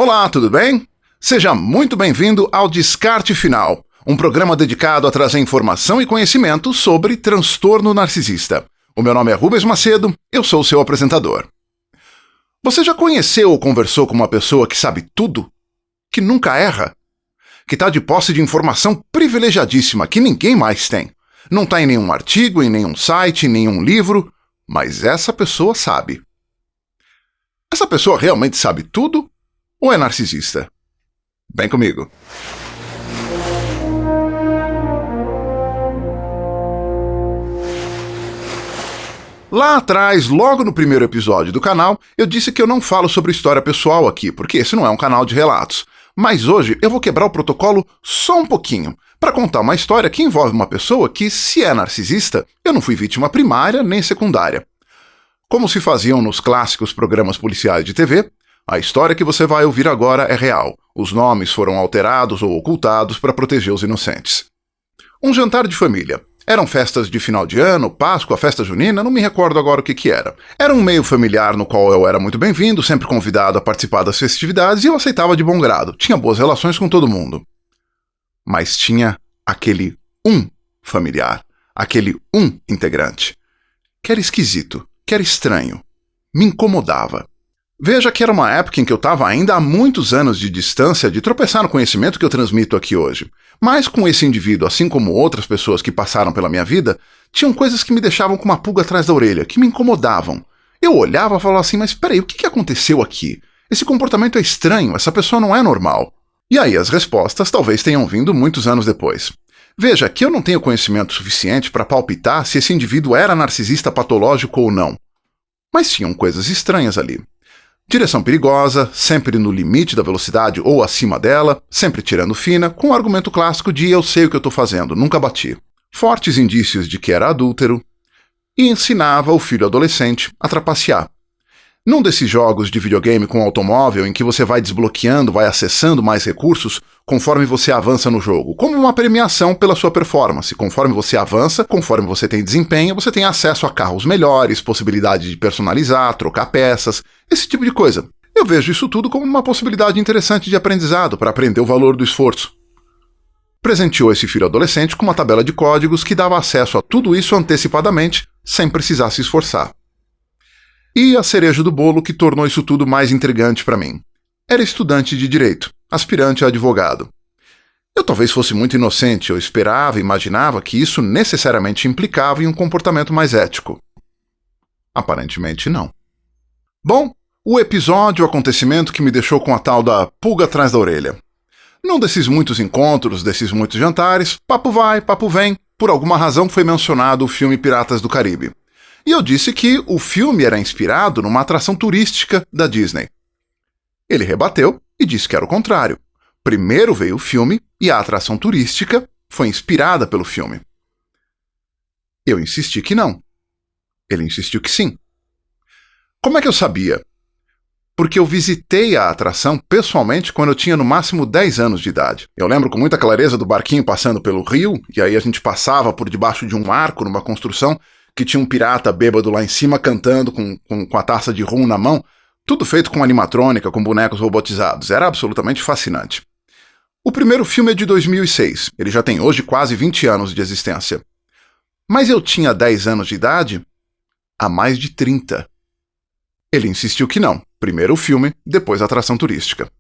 Olá, tudo bem? Seja muito bem-vindo ao Descarte Final, um programa dedicado a trazer informação e conhecimento sobre transtorno narcisista. O meu nome é Rubens Macedo, eu sou o seu apresentador. Você já conheceu ou conversou com uma pessoa que sabe tudo? Que nunca erra? Que está de posse de informação privilegiadíssima que ninguém mais tem? Não está em nenhum artigo, em nenhum site, em nenhum livro, mas essa pessoa sabe. Essa pessoa realmente sabe tudo ou é narcisista? Vem comigo. Lá atrás, logo no primeiro episódio do canal, eu disse que eu não falo sobre história pessoal aqui, porque esse não é um canal de relatos. Mas hoje eu vou quebrar o protocolo só um pouquinho, para contar uma história que envolve uma pessoa que, se é narcisista, eu não fui vítima primária nem secundária. Como se faziam nos clássicos programas policiais de TV, a história que você vai ouvir agora é real. Os nomes foram alterados ou ocultados para proteger os inocentes. Um jantar de família. Eram festas de final de ano, Páscoa, festa junina, não me recordo agora o que era. Era um meio familiar no qual eu era muito bem-vindo, sempre convidado a participar das festividades e eu aceitava de bom grado. Tinha boas relações com todo mundo. Mas tinha aquele familiar, aquele integrante, que era esquisito, que era estranho, me incomodava. Veja que era uma época em que eu estava ainda há muitos anos de distância de tropeçar no conhecimento que eu transmito aqui hoje. Mas com esse indivíduo, assim como outras pessoas que passaram pela minha vida, tinham coisas que me deixavam com uma pulga atrás da orelha, que me incomodavam. Eu olhava e falava assim, mas peraí, o que aconteceu aqui? Esse comportamento é estranho, essa pessoa não é normal. E aí as respostas talvez tenham vindo muitos anos depois. Veja que eu não tenho conhecimento suficiente para palpitar se esse indivíduo era narcisista patológico ou não. Mas tinham coisas estranhas ali. Direção perigosa, sempre no limite da velocidade ou acima dela, sempre tirando fina, com o argumento clássico de eu sei o que eu estou fazendo, nunca bati. Fortes indícios de que era adúltero. E ensinava o filho adolescente a trapacear. Num desses jogos de videogame com automóvel em que você vai desbloqueando, vai acessando mais recursos conforme você avança no jogo, como uma premiação pela sua performance. Conforme você avança, conforme você tem desempenho, você tem acesso a carros melhores, possibilidade de personalizar, trocar peças, esse tipo de coisa. Eu vejo isso tudo como uma possibilidade interessante de aprendizado para aprender o valor do esforço. Presenteou esse filho adolescente com uma tabela de códigos que dava acesso a tudo isso antecipadamente, sem precisar se esforçar. E a cereja do bolo que tornou isso tudo mais intrigante para mim. Era estudante de direito, aspirante a advogado. Eu talvez fosse muito inocente, eu esperava e imaginava que isso necessariamente implicava em um comportamento mais ético. Aparentemente não. Bom, o episódio, o acontecimento que me deixou com a tal da pulga atrás da orelha. Num desses muitos encontros, desses muitos jantares, papo vai, papo vem, por alguma razão foi mencionado o filme Piratas do Caribe. E eu disse que o filme era inspirado numa atração turística da Disney. Ele rebateu e disse que era o contrário. Primeiro veio o filme e a atração turística foi inspirada pelo filme. Eu insisti que não. Ele insistiu que sim. Como é que eu sabia? Porque eu visitei a atração pessoalmente quando eu tinha no máximo 10 anos de idade. Eu lembro com muita clareza do barquinho passando pelo rio, e aí a gente passava por debaixo de um arco numa construção que tinha um pirata bêbado lá em cima cantando com a taça de rum na mão, tudo feito com animatrônica, com bonecos robotizados. Era absolutamente fascinante. O primeiro filme é de 2006, ele já tem hoje quase 20 anos de existência. Mas eu tinha 10 anos de idade há mais de 30. Ele insistiu que não. Primeiro o filme, depois a atração turística.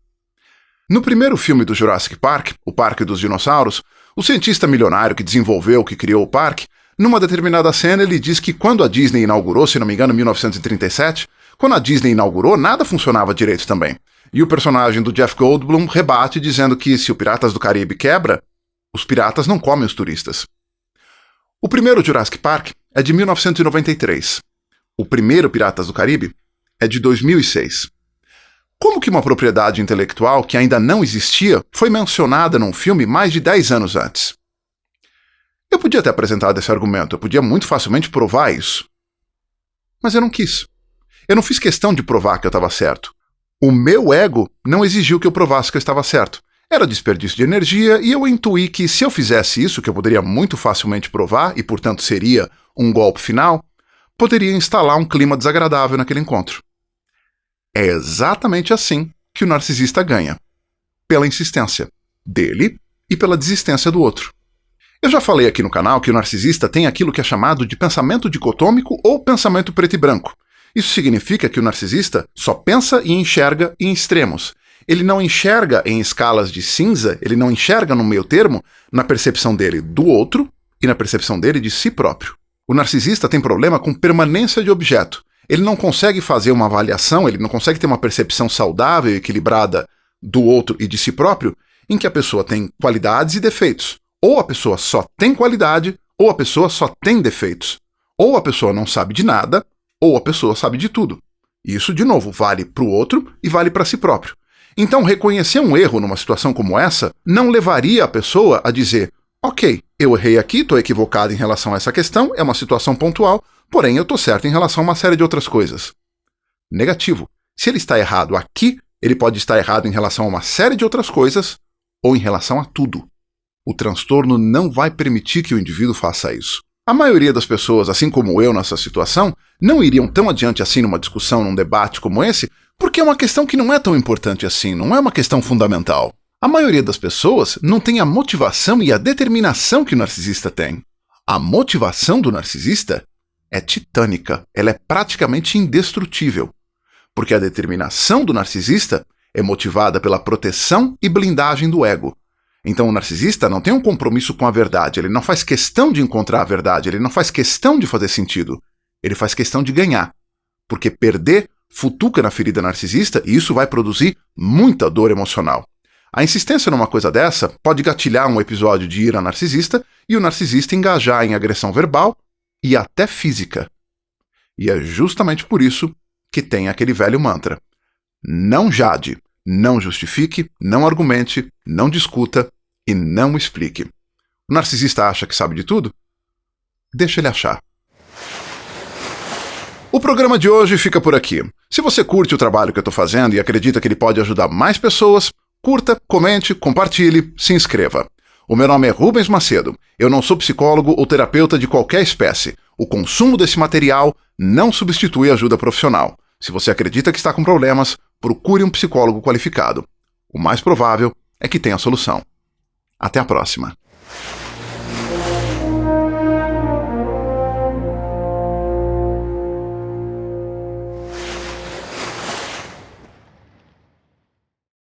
No primeiro filme do Jurassic Park, o Parque dos Dinossauros, o cientista milionário que desenvolveu, que criou o parque, numa determinada cena ele diz que quando a Disney inaugurou, se não me engano, em 1937, quando a Disney inaugurou, nada funcionava direito também. E o personagem do Jeff Goldblum rebate dizendo que se o Piratas do Caribe quebra, os piratas não comem os turistas. O primeiro Jurassic Park é de 1993. O primeiro Piratas do Caribe é de 2006. Como que uma propriedade intelectual que ainda não existia foi mencionada num filme mais de 10 anos antes? Eu podia ter apresentado esse argumento, eu podia muito facilmente provar isso. Mas eu não quis. Eu não fiz questão de provar que eu estava certo. O meu ego não exigiu que eu provasse que eu estava certo. Era desperdício de energia e eu intuí que se eu fizesse isso, que eu poderia muito facilmente provar, e portanto seria um golpe final, poderia instalar um clima desagradável naquele encontro. É exatamente assim que o narcisista ganha? Pela insistência dele e pela desistência do outro. Eu já falei aqui no canal que o narcisista tem aquilo que é chamado de pensamento dicotômico ou pensamento preto e branco. Isso significa que o narcisista só pensa e enxerga em extremos. Ele não enxerga em escalas de cinza, ele não enxerga no meio termo na percepção dele do outro e na percepção dele de si próprio. O narcisista tem problema com permanência de objeto. Ele não consegue fazer uma avaliação, ele não consegue ter uma percepção saudável e equilibrada do outro e de si próprio, em que a pessoa tem qualidades e defeitos. Ou a pessoa só tem qualidade, ou a pessoa só tem defeitos. Ou a pessoa não sabe de nada, ou a pessoa sabe de tudo. Isso, de novo, vale para o outro e vale para si próprio. Então, reconhecer um erro numa situação como essa não levaria a pessoa a dizer: ok, eu errei aqui, estou equivocado em relação a essa questão, é uma situação pontual, porém eu estou certo em relação a uma série de outras coisas. Negativo. Se ele está errado aqui, ele pode estar errado em relação a uma série de outras coisas ou em relação a tudo. O transtorno não vai permitir que o indivíduo faça isso. A maioria das pessoas, assim como eu nessa situação, não iriam tão adiante assim numa discussão, num debate como esse, porque é uma questão que não é tão importante assim, não é uma questão fundamental. A maioria das pessoas não tem a motivação e a determinação que o narcisista tem. A motivação do narcisista é titânica, ela é praticamente indestrutível, porque a determinação do narcisista é motivada pela proteção e blindagem do ego. Então o narcisista não tem um compromisso com a verdade, ele não faz questão de encontrar a verdade, ele não faz questão de fazer sentido, ele faz questão de ganhar, porque perder futuca na ferida narcisista e isso vai produzir muita dor emocional. A insistência numa coisa dessa pode gatilhar um episódio de ira narcisista e o narcisista engajar em agressão verbal e até física. E é justamente por isso que tem aquele velho mantra: não jade, não justifique, não argumente, não discuta e não explique. O narcisista acha que sabe de tudo? Deixa ele achar. O programa de hoje fica por aqui. Se você curte o trabalho que eu estou fazendo e acredita que ele pode ajudar mais pessoas, curta, comente, compartilhe, se inscreva. O meu nome é Rubens Macedo. Eu não sou psicólogo ou terapeuta de qualquer espécie. O consumo desse material não substitui ajuda profissional. Se você acredita que está com problemas, procure um psicólogo qualificado. O mais provável é que tenha solução. Até a próxima.